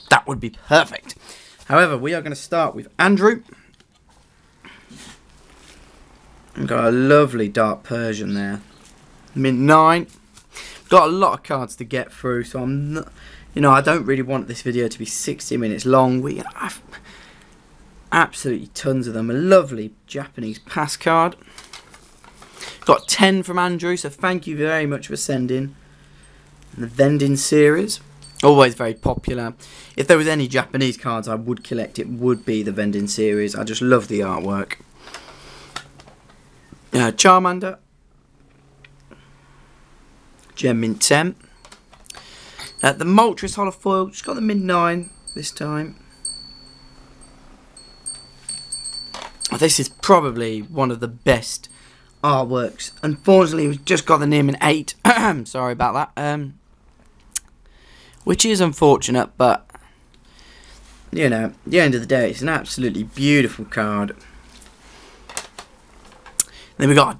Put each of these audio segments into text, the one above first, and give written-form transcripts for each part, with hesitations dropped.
that would be perfect. However, we are going to start with Andrew. We've got a lovely Dark Persian there. Mint 9. Got a lot of cards to get through, so I'm not, I don't really want this video to be 60 minutes long. We have absolutely tons of them. A lovely Japanese pass card. Got 10 from Andrew, so thank you very much for sending. The Vending series, always very popular. If there was any Japanese cards I would collect, it would be the Vending series. I just love the artwork. Charmander. Gem Mint 10. The Moltres Holofoil, just got the Mint 9 this time. This is probably one of the best artworks. Unfortunately, we've just got the near Mint 8. Sorry about that. Which is unfortunate, but at the end of the day, it's an absolutely beautiful card. Then we got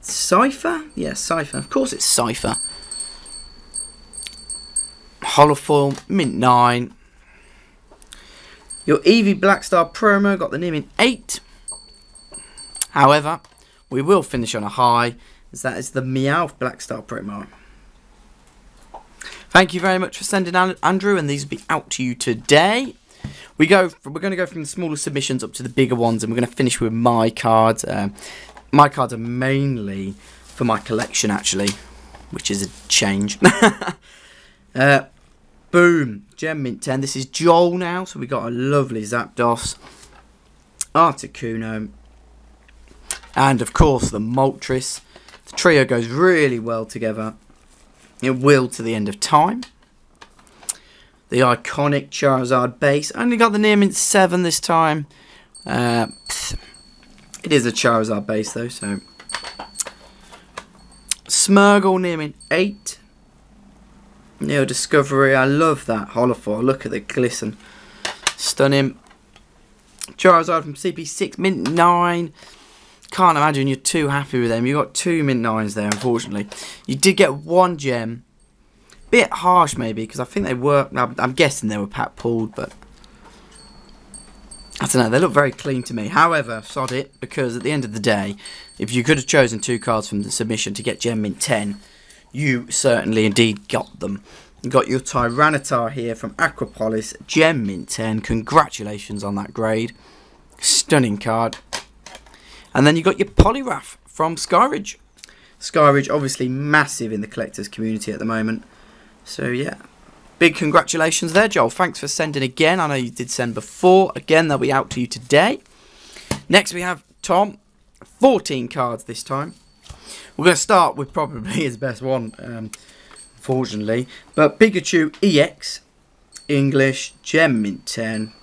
Cypher. Yeah, Cypher. Of course, it's Cypher. Holofoil, Mint 9. Your Eevee Blackstar promo got the near Mint 8. However, we will finish on a high, as that is the Meowth Blackstar promo. Thank you very much for sending Andrew, and these will be out to you today. We're going to go from the smaller submissions up to the bigger ones, and we're going to finish with my cards. My cards are mainly for my collection, actually, which is a change. Boom, Gem Mint 10. This is Joel now, so we got a lovely Zapdos, Articuno, and of course the Moltres. The trio goes really well together. It will to the end of time. The iconic Charizard base. Only got the near Mint 7 this time. It is a Charizard base though, so. Smeargle near Mint 8. Neo Discovery. I love that Holofoil. Look at the glisten. Stunning. Charizard from CP6, Mint 9. Can't imagine you're too happy with them. You got 2 Mint 9s there, unfortunately. You did get 1 gem. Bit harsh, maybe, because I think they were. I'm guessing they were pack pulled, but I don't know. They look very clean to me. However, sod it, because at the end of the day, if you could have chosen 2 cards from the submission to get Gem Mint 10, you certainly indeed got them. You got your Tyranitar here from Aquapolis, Gem Mint 10. Congratulations on that grade. Stunning card. And then you got your Poliwrath from Skyridge. Skyridge obviously massive in the collectors community at the moment. So yeah, big congratulations there, Joel. Thanks for sending again. I know you did send before. Again, they'll be out to you today. Next we have Tom. 14 cards this time. We're going to start with probably his best one, unfortunately. But Pikachu EX, English, Gem Mint 10.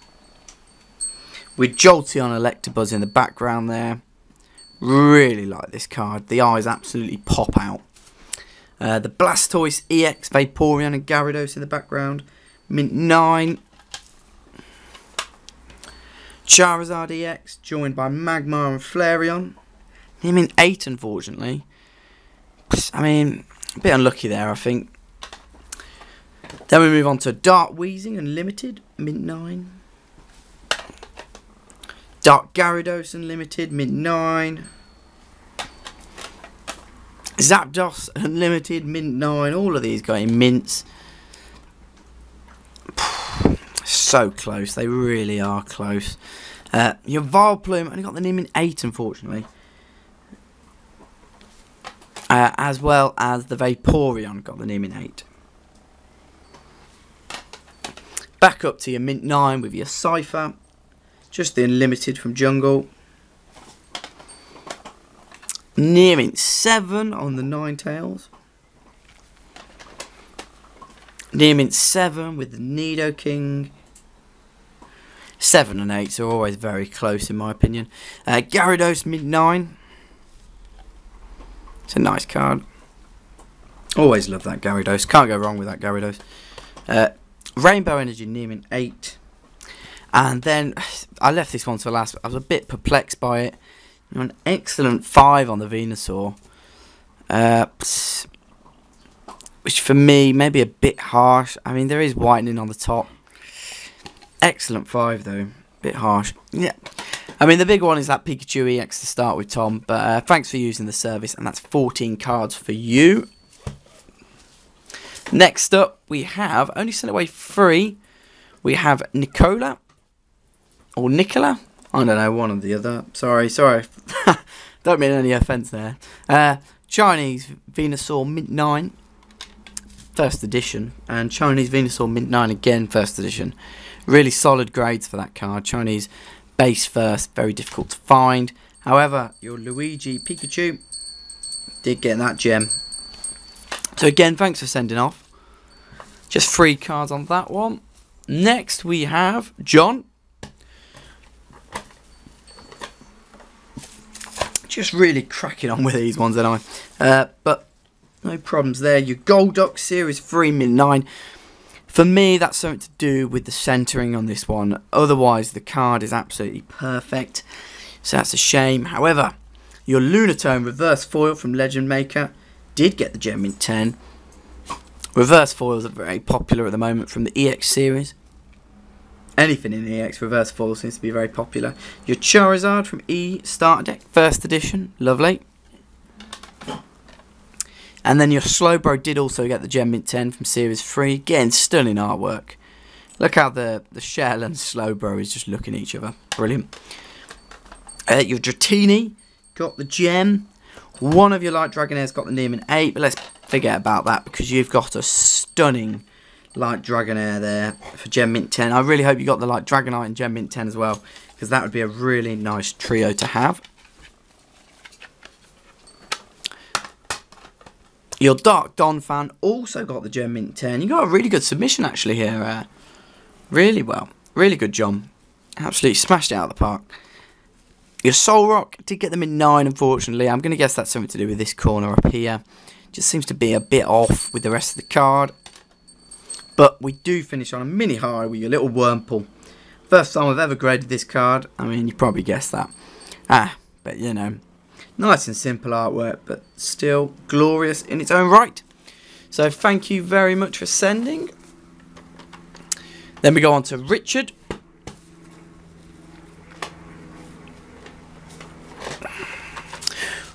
With Jolteon Electabuzz in the background there. Really like this card. The eyes absolutely pop out. The Blastoise EX, Vaporeon and Gyarados in the background. Mint 9. Charizard EX, joined by Magmar and Flareon. Mint 8, unfortunately. I mean, a bit unlucky there, I think. Then we move on to Dark Weezing Unlimited, Mint 9. Dark Gyarados Unlimited, Mint 9. Zapdos Unlimited, Mint 9. All of these got in mints. So close. They really are close. Your Vileplume only got the Mint 8, unfortunately. As well as the Vaporeon got the Mint 8. Back up to your Mint 9 with your Cypher. Just the Unlimited from Jungle. Near Mint 7 on the Ninetales. Near Mint 7 with the Nidoking. 7 and 8 are always very close in my opinion. Gyarados Mint 9. It's a nice card. Always love that Gyarados. Can't go wrong with that Gyarados. Rainbow Energy near Mint 8. And then, I left this one to last, but I was a bit perplexed by it. An excellent 5 on the Venusaur. Which for me, maybe a bit harsh. I mean, there is whitening on the top. Excellent 5 though. Bit harsh. Yeah. I mean, the big one is that Pikachu EX to start with, Tom. But thanks for using the service, and that's 14 cards for you. Next up, we have, only sent away 3. We have Nicola. Or Nicola. I don't know, one or the other. Sorry. Don't mean any offence there. Chinese Venusaur Mint 9. First edition. And Chinese Venusaur Mint 9 again, first edition. Really solid grades for that card. Chinese base first, very difficult to find. However, your Luigi Pikachu did get that gem. So again, thanks for sending off. Just 3 cards on that one. Next we have John. Just really cracking on with these ones, aren't I? But no problems there. Your Golduck Series 3 Mint 9. For me, that's something to do with the centering on this one. Otherwise, the card is absolutely perfect. So that's a shame. However, your Lunatone Reverse Foil from Legend Maker did get the gem Mint 10. Reverse Foils are very popular at the moment from the EX series. Anything in EX Reverse Foil seems to be very popular. Your Charizard from E Starter Deck, first edition. Lovely. And then your Slowbro did also get the Gem Mint 10 from Series 3. Again, stunning artwork. Look how the shell and Slowbro is just looking at each other. Brilliant. Your Dratini got the gem. One of your Light Dragonairs got the Nearman 8. But let's forget about that because you've got a stunning Light Dragonair there for Gem Mint 10. I really hope you got the Light Dragonite and Gem Mint 10 as well, because that would be a really nice trio to have. Your Dark Don fan also got the Gem Mint 10. You got a really good submission actually here. Really well. Really good, John. Absolutely smashed it out of the park. Your Solrock did get them in 9, unfortunately. I'm going to guess that's something to do with this corner up here. Just seems to be a bit off with the rest of the card. But we do finish on a mini high with your little Wurmple. First time I've ever graded this card. I mean, you probably guessed that. But you know, nice and simple artwork, but still glorious in its own right. So thank you very much for sending. Then we go on to Richard.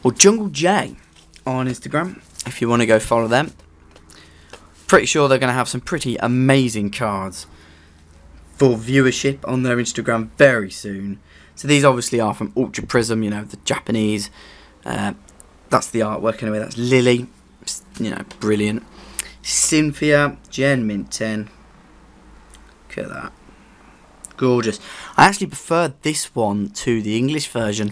Or Jungle J on Instagram, if you want to go follow them. Pretty sure they're going to have some pretty amazing cards for viewership on their Instagram very soon. So these obviously are from Ultra Prism, you know, the Japanese. That's the artwork anyway. That's Lily, you know, brilliant. Cynthia, Gen Mint 10. Look at that. Gorgeous. I actually prefer this one to the English version.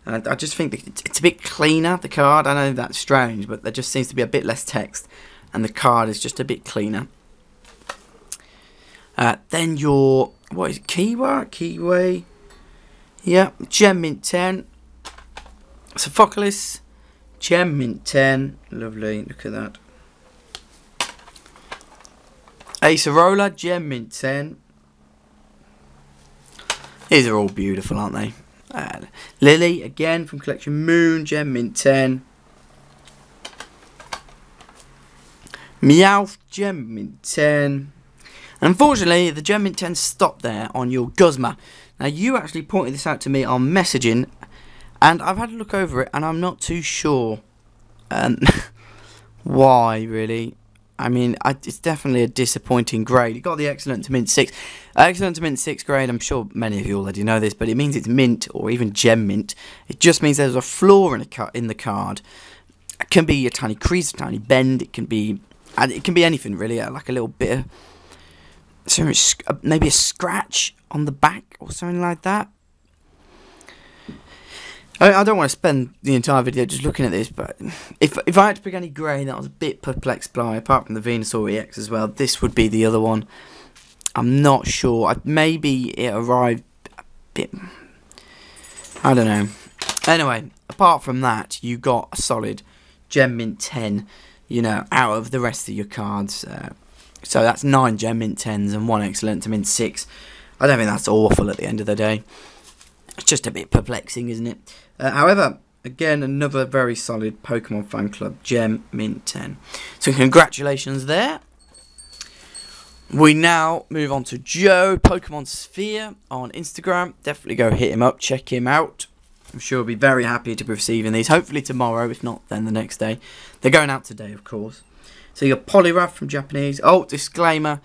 I just think that it's a bit cleaner, the card. I know that's strange, but there just seems to be a bit less text. And the card is just a bit cleaner. Then your, what is it, Kiwi? Yeah, Gem Mint 10. Sophocles, Gem Mint 10. Lovely, look at that. Acerola, Gem Mint 10. These are all beautiful, aren't they? Lily, again from Collection Moon, Gem Mint 10. Meowth, Gem Mint 10. Unfortunately, the Gem Mint 10 stopped there on your Guzma. Now, you actually pointed this out to me on messaging, and I've had a look over it, and I'm not too sure why, really. I mean, it's definitely a disappointing grade. You got the Excellent to Mint 6. Excellent to Mint 6 grade, I'm sure many of you already know this, but it means it's Mint, or even Gem Mint. It just means there's a flaw in the card. It can be a tiny crease, a tiny bend, it can be anything really, like a little bit of, maybe a scratch on the back or something like that. I don't want to spend the entire video just looking at this, but if I had to pick any grade that I was a bit perplexed by, apart from the Venusaur EX as well, this would be the other one. I'm not sure. Maybe it arrived a bit, I don't know. Anyway, apart from that, you got a solid Gem Mint 10, you know, out of the rest of your cards. So that's 9 Gem Mint 10s and 1 Excellent to Mint 6. I don't think that's awful at the end of the day. It's just a bit perplexing, isn't it? However, again, another very solid Pokemon Fan Club Gem Mint 10. So congratulations there. We now move on to Joe, Pokemon Sphere on Instagram. Definitely go hit him up, check him out. I'm sure he'll be very happy to be receiving these. Hopefully tomorrow, if not then the next day. They're going out today, of course. So you got Poliwrath from Japanese. Oh, disclaimer.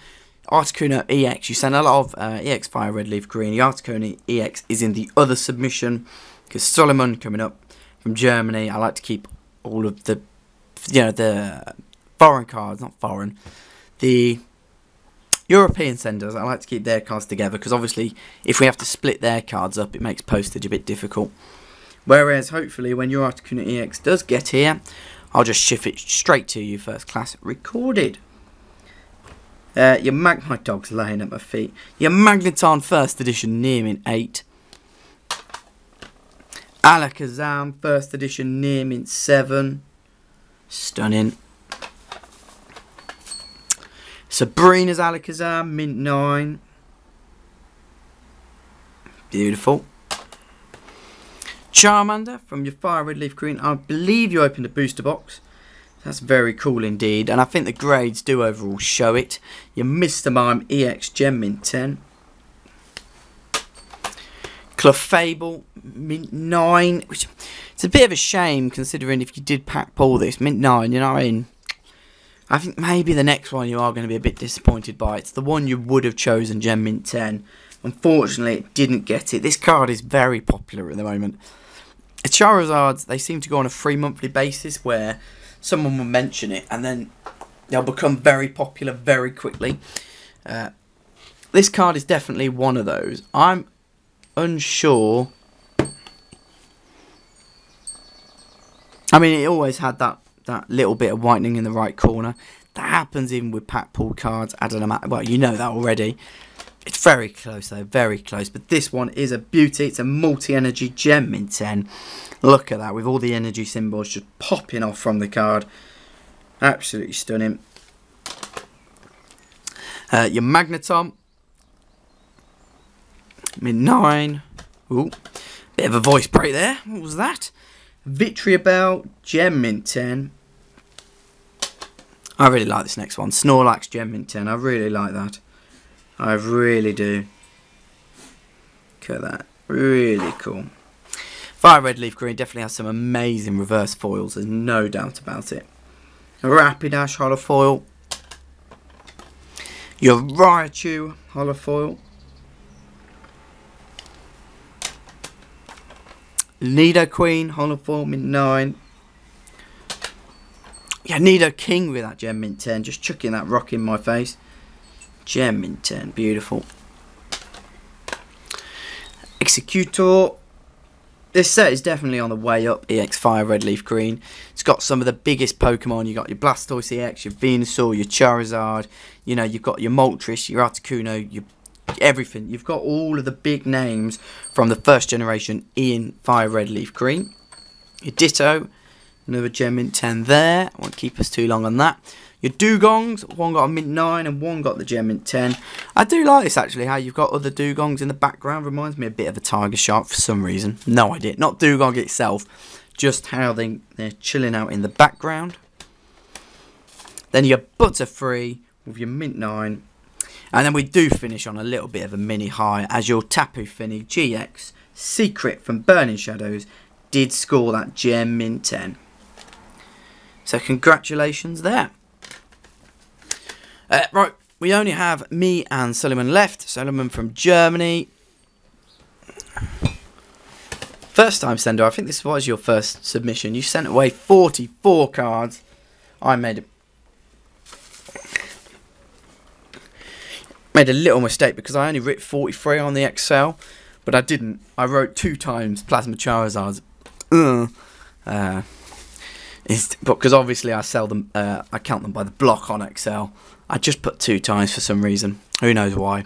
Articuno EX. You sent a lot of EX Fire Red Leaf Green. The Articuno EX is in the other submission. Because Sub1 coming up from Germany. I like to keep all of the, the foreign cards. Not foreign. The European senders, I like to keep their cards together because obviously if we have to split their cards up it makes postage a bit difficult. Whereas hopefully when your Articuno EX does get here, I'll just ship it straight to you first class recorded. Your Magmite Dog's laying at my feet. Your Magneton first edition near mint 8. Alakazam first edition near mint 7. Stunning. Sabrina's Alakazam, mint 9. Beautiful. Charmander from your Fire Red Leaf Green. I believe you opened a booster box. That's very cool indeed. And I think the grades do overall show it. Your Mr. Mime EX Gem, mint 10. Clefable, mint 9. Which, it's a bit of a shame considering if you did pack pull this. Mint 9, you know what I mean? I think maybe the next one you are going to be a bit disappointed by. It's the one you would have chosen, Gem Mint 10. Unfortunately, it didn't get it. This card is very popular at the moment. Charizards, they seem to go on a free monthly basis where someone will mention it and then they'll become very popular very quickly. This card is definitely one of those. I'm unsure. I mean, it always had that little bit of whitening in the right corner. That happens even with pack pull cards. I don't know, well, you know that already. It's very close though, very close. But this one is a beauty. It's a multi-energy Gem mint 10. Look at that, with all the energy symbols just popping off from the card. Absolutely stunning. Your Magneton, mint 9. Ooh, bit of a voice break there. What was that? Vitriabel, Gem mint 10. I really like this next one. Snorlax, Gem mint 10. I really like that. I really do. Look at that. Really cool. Fire Red Leaf Green definitely has some amazing reverse foils. There's no doubt about it. A Rapidash holofoil. Your Raichu holofoil. Nidoqueen holofoil mint 9. Yeah, Nidoking with that Gem mint 10. Just chucking that rock in my face. Gem mint 10. Beautiful. Executor. This set is definitely on the way up. EX Fire Red Leaf Green. It's got some of the biggest Pokemon. You got your Blastoise EX, your Venusaur, your Charizard. You know, you've got your Moltres, your Articuno, your everything. You've got all of the big names from the first generation in Fire Red Leaf Green. Your Ditto, another Gem mint 10 there. I won't keep us too long on that. Your Dugongs, one got a mint 9 and one got the Gem mint 10. I do like this actually, how you've got other Dugongs in the background. Reminds me a bit of a Tiger Shark for some reason. No idea. Not Dugong itself, just how they're chilling out in the background. Then your Butterfree with your mint 9. And then we do finish on a little bit of a mini high as your Tapu Fini GX Secret from Burning Shadows did score that Gem mint 10. So congratulations there. Right, we only have me and Sullivan left. Sullivan from Germany. First time sender. I think this was your first submission. You sent away 44 cards. I made a little mistake because I only wrote 43 on the Excel, but I didn't. I wrote 2 times Plasma Charizards. Because obviously I sell them. I count them by the block on Excel. I just put 2 times for some reason. Who knows why?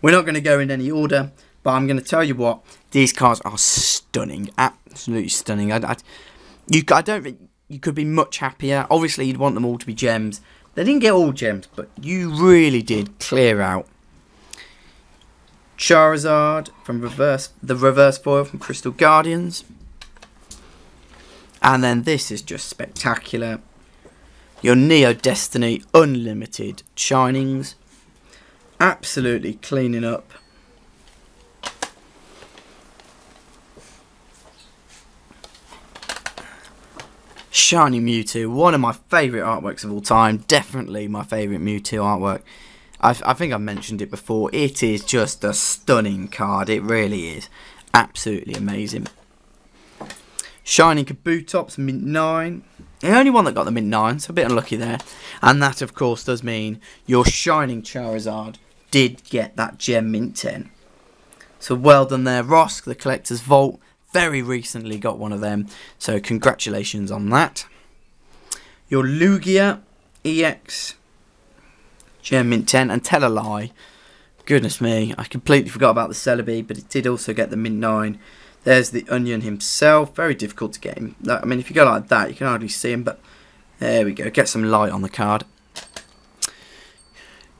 We're not going to go in any order, but I'm going to tell you what. These cards are stunning, absolutely stunning. I don't think you could be much happier. Obviously, you'd want them all to be gems. They didn't get all gems, but you really did clear out. Charizard from the reverse foil from Crystal Guardians. And then this is just spectacular. Your Neo Destiny Unlimited Shinings. Absolutely cleaning up. Shiny Mewtwo, one of my favourite artworks of all time. Definitely my favourite Mewtwo artwork. I think I've mentioned it before. It is just a stunning card. It really is. Absolutely amazing. Shiny Kabutops, mint 9. The only one that got the mint 9, so a bit unlucky there. And that, of course, does mean your Shining Charizard did get that gem mint 10. So well done there, Rosk, the Collector's Vault. Very recently got one of them, so congratulations on that. Your Lugia EX Gem Mint 10, and tell a lie, goodness me, I completely forgot about the Celebi, but it did also get the Mint 9. There's the Onion himself, very difficult to get him. I mean, if you go like that, you can hardly see him, but there we go, get some light on the card.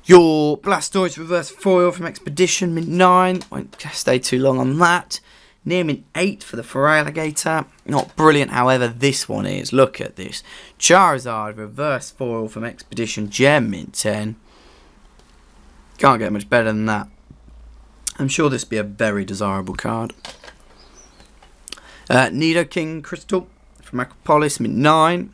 Your Blastoise Reverse Foil from Expedition, Mint 9, won't stay too long on that. Near mint 8 for the Feraligatr. Not brilliant, however, this one is. Look at this. Charizard Reverse Foil from Expedition, Gem Mint 10. Can't get much better than that. I'm sure this will be a very desirable card. Nidoking Crystal from Acropolis, Mint 9.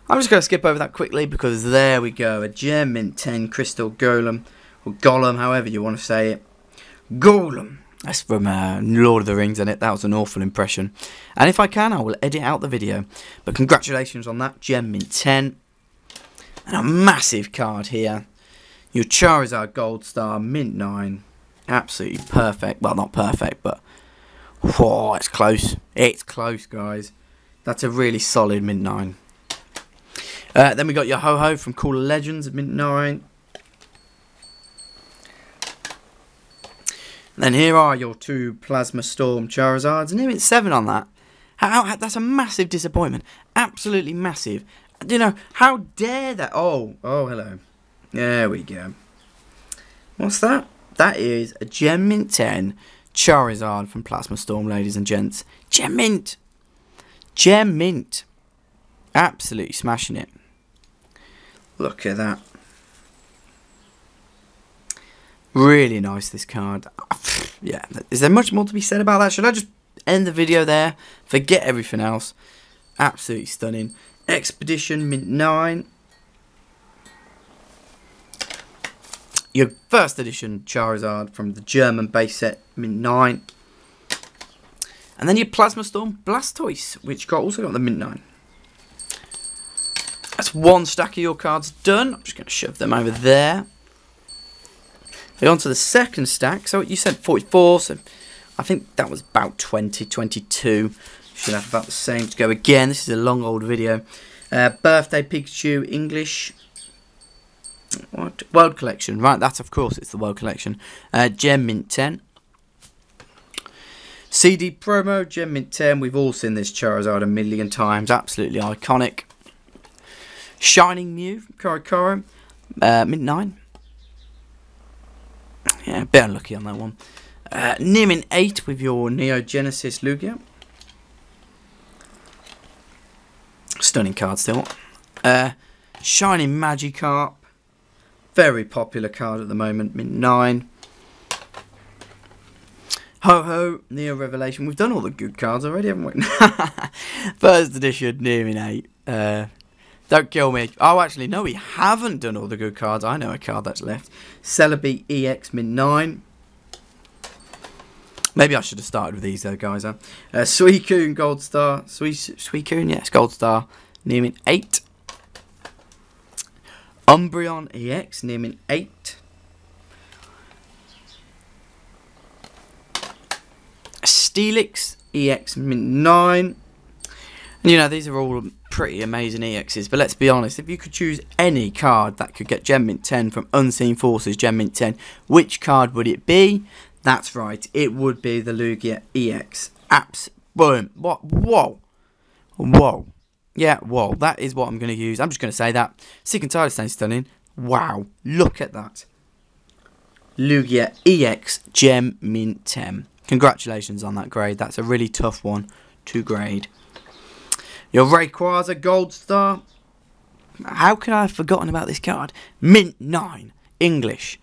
I'm just going to skip over that quickly because there we go. A Gem Mint 10 Crystal Golem. Or Golem, however you want to say it. Golem. That's from Lord of the Rings, isn't it? That was an awful impression. And if I can, I will edit out the video. But congratulations on that, Gem Mint 10. And a massive card here. Your Charizard Gold Star, Mint 9. Absolutely perfect. Well, not perfect, but... whoa, it's close. It's close, guys. That's a really solid Mint 9. Then we got your Ho-Ho from Cooler Legends, Mint 9. Then here are your two Plasma Storm Charizards, and even 7 on that. That's a massive disappointment. Absolutely massive. You know, how dare that? Oh, hello. There we go. What's that? That is a Gem Mint 10 Charizard from Plasma Storm, ladies and gents. Gem Mint. Gem Mint. Absolutely smashing it. Look at that. Really nice, this card. Yeah, is there much more to be said about that? Should I just end the video there? Forget everything else. Absolutely stunning. Expedition, Mint 9. Your first edition Charizard from the German base set, Mint 9. And then your Plasma Storm Blastoise, which also got the Mint 9. That's one stack of your cards done. I'm just going to shove them over there. On to the second stack. So you said 44, so I think that was about 20, 22. Should have about the same to go again. This is a long old video. Birthday Pikachu English. What? World Collection. Right, that's of course it's the World Collection. Gem Mint 10. CD Promo, Gem Mint 10. We've all seen this Charizard a million times. Absolutely iconic. Shining Mew from Korokoro. Mint 9. Yeah, a bit unlucky on that one. Near Mint 8 with your Neo Genesis Lugia. Stunning card still. Shining Magikarp. Very popular card at the moment. Mint 9. Ho-Ho, Neo Revelation. We've done all the good cards already, haven't we? First edition, Near Mint 8. Don't kill me. Oh, actually, no, we haven't done all the good cards. I know a card that's left. Celebi EX Mint 9. Maybe I should have started with these, though, guys. Suicune Gold Star. Suicune, yes, Gold Star. Near Mint 8. Umbreon EX, Near Mint 8. Steelix EX Mint 9. And, you know, these are all pretty amazing EXs, but let's be honest, if you could choose any card that could get Gem Mint 10 from Unseen Forces Gem Mint 10, which card would it be? That's right, it would be the Lugia EX. Boom. What? Whoa. Whoa. Yeah, whoa. That is what I'm going to use. I'm just going to say that. Sick and tired of staying stunning. Wow. Look at that. Lugia EX Gem Mint 10. Congratulations on that grade. That's a really tough one to grade. Your Rayquaza Gold Star. How can I have forgotten about this card? Mint 9. English.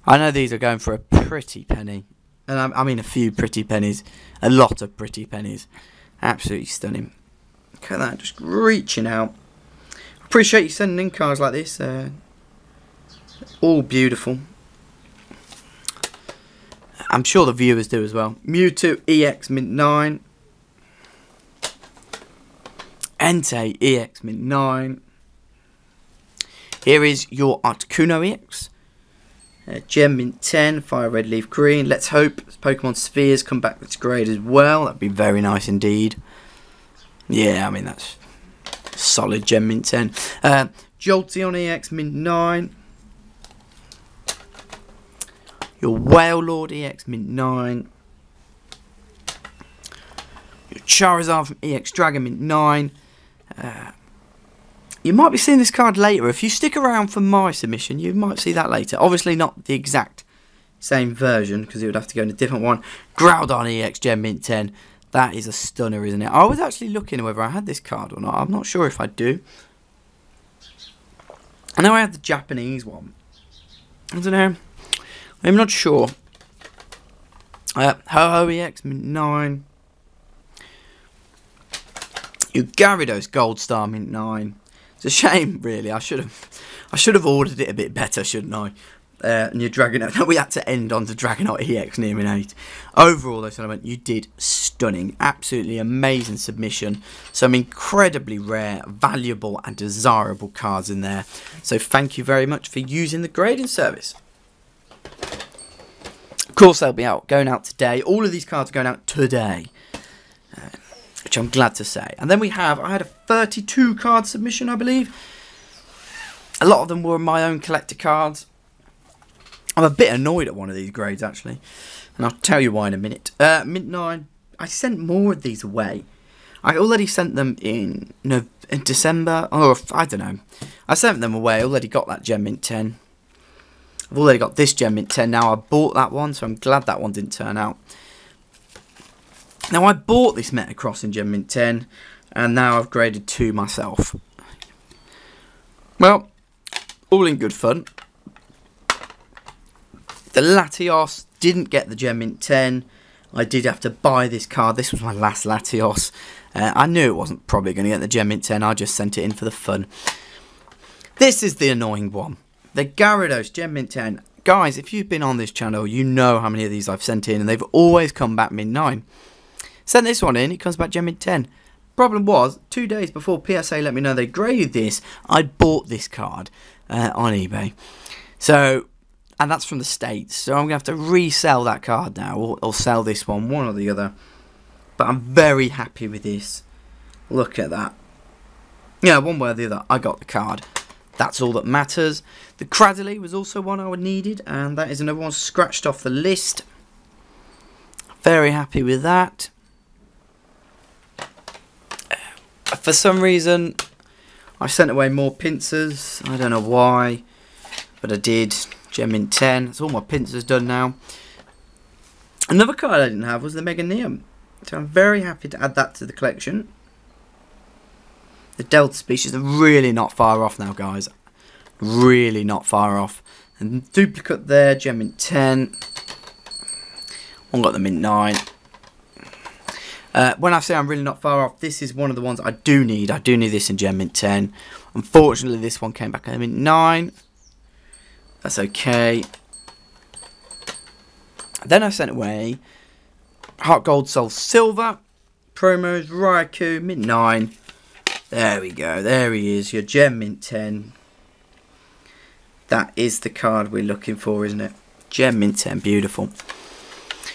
I know these are going for a pretty penny. And I mean a few pretty pennies. A lot of pretty pennies. Absolutely stunning. Look at that, just reaching out. Appreciate you sending in cards like this. All beautiful. I'm sure the viewers do as well. Mewtwo EX Mint 9. Entei EX Mint 9. Here is your Articuno EX. Gem Mint 10. Fire Red Leaf Green. Let's hope Pokemon Spheres come back that's great as well. That'd be very nice indeed. Yeah, I mean that's solid Gem Mint 10. Jolteon EX Mint 9. Your Wailord EX Mint 9. Your Charizard from EX Dragon Mint 9. You might be seeing this card later. If you stick around for my submission, you might see that later. Obviously not the exact same version, because it would have to go in a different one. Groudon EX Gem Mint 10. That is a stunner, isn't it? I was actually looking whether I had this card or not. I'm not sure if I do. I know I had the Japanese one. I don't know. I'm not sure. Ho-Ho EX Mint 9. Your Gyarados Gold Star Mint 9. It's a shame, really. I should have ordered it a bit better, shouldn't I? And your Dragonite. We had to end on the Dragonite EX Near Mint 8. Overall, though, Sub1, you did stunning. Absolutely amazing submission. Some incredibly rare, valuable, and desirable cards in there. So thank you very much for using the grading service. Of course, they'll be going out today. All of these cards are going out today, which I'm glad to say. And then I had a 32 card submission, I believe. A lot of them were my own collector cards. I'm a bit annoyed at one of these grades, actually, and I'll tell you why in a minute. Mint 9. I sent more of these away. I already sent them in December, or I don't know. I sent them away. I already got that Gem Mint 10. I've already got this Gem Mint 10 now. I bought that one, so I'm glad that one didn't turn out. Now, I bought this Metacross in Gem Mint 10, and now I've graded 2 myself. Well, all in good fun. The Latios didn't get the Gem Mint 10. I did have to buy this card. This was my last Latios. I knew it wasn't probably going to get the Gem Mint 10. I just sent it in for the fun. This is the annoying one. The Gyarados Gem Mint 10. Guys, if you've been on this channel, you know how many of these I've sent in, and they've always come back Mint 9. Sent this one in, it comes back Gem Mint 10. Problem was, 2 days before PSA let me know they graded this, I bought this card on eBay. So, and that's from the States, so I'm going to have to resell that card now, or sell this one or the other. But I'm very happy with this. Look at that. Yeah, one way or the other, I got the card. That's all that matters. The Cradily was also one I needed, and that is another one scratched off the list. Very happy with that. For some reason, I sent away more pincers. I don't know why, but I did. Gem Mint 10. That's all my pincers done now. Another card I didn't have was the Meganium, so I'm very happy to add that to the collection. The Delta species are really not far off now, guys. Really not far off. And duplicate there, Gem Mint 10. One got the Mint 9. When I say I'm really not far off, this is one of the ones I do need. I do need this in Gem Mint 10. Unfortunately, this one came back at Mint 9. That's okay. Then I sent away Heart Gold, Soul Silver. Promos, Raikou, Mint 9. There we go. There he is. Your Gem Mint 10. That is the card we're looking for, isn't it? Gem Mint 10. Beautiful.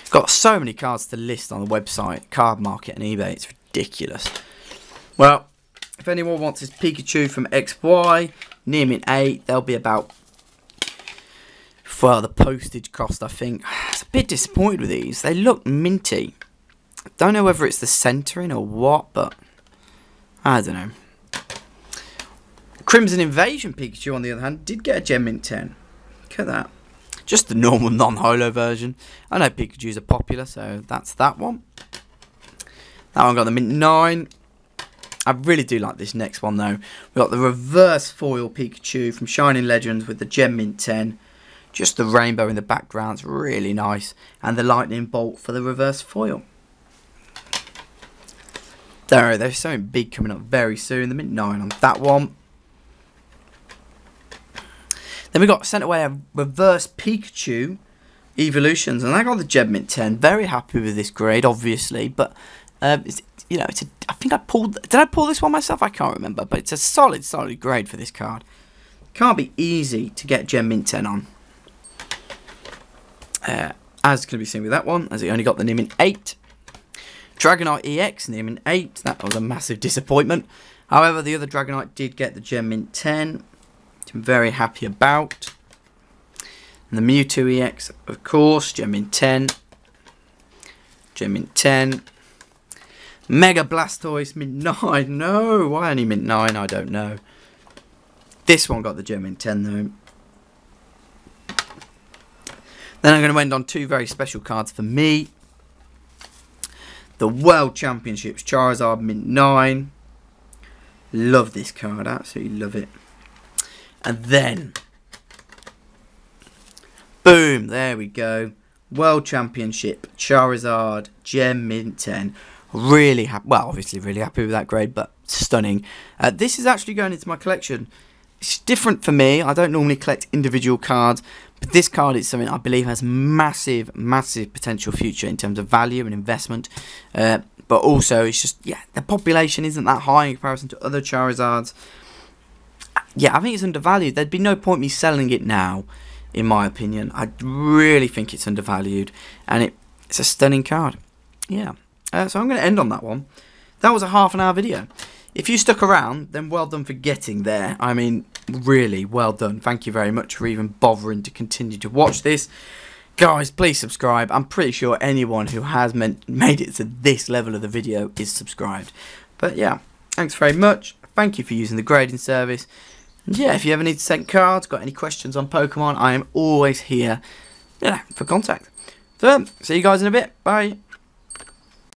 Got so many cards to list on the website, Card Market and eBay. It's ridiculous. Well, if anyone wants his Pikachu from XY, near Mint 8, they'll be about, well, the postage cost, I think. I was a bit disappointed with these. They look minty. Don't know whether it's the centering or what, but I don't know. Crimson Invasion Pikachu, on the other hand, did get a Gem Mint 10. Look at that. Just the normal non-holo version. I know Pikachus are popular, so that's that one. That one got the Mint 9. I really do like this next one, though. We've got the reverse foil Pikachu from Shining Legends with the Gem Mint 10. Just the rainbow in the background's really nice. And the lightning bolt for the reverse foil. There's something big coming up very soon. The mint 9 on that one. Then we got sent away a reverse Pikachu evolutions, and I got the Gem Mint 10. Very happy with this grade, obviously, but I think I pulled. Did I pull this one myself? I can't remember, but it's a solid grade for this card. Can't be easy to get Gem Mint 10 on. As can be seen with that one, as it only got the Nim in 8. Dragonite EX, Nim in 8. That was a massive disappointment. However, the other Dragonite did get the Gem Mint 10, which I'm very happy about. And the Mewtwo EX, of course, Gem Mint 10. Gem Mint 10. Mega Blastoise Mint 9. No, why only Mint 9? I don't know. This one got the Gem Mint 10 though. Then I'm going to end on 2 very special cards for me. The World Championships Charizard Mint 9. Love this card, absolutely love it. And then, boom, there we go. World Championship Charizard Gem Mint 10. Really happy, well, obviously really happy with that grade, but stunning. This is actually going into my collection. It's different for me. I don't normally collect individual cards, but this card is something I believe has massive potential future in terms of value and investment. But also, it's just, yeah, the population isn't that high in comparison to other Charizards. Yeah, I think it's undervalued. There'd be no point me selling it now, in my opinion. I really think it's undervalued, and it's a stunning card. Yeah, so I'm going to end on that one. That was a half-an-hour video. If you stuck around, then well done for getting there. I mean, really, well done. Thank you very much for even bothering to continue to watch this. Guys, please subscribe. I'm pretty sure anyone who has made it to this level of the video is subscribed. But yeah, thanks very much. Thank you for using the grading service. And yeah, if you ever need to send cards, got any questions on Pokemon, I am always here for contact. So, see you guys in a bit. Bye.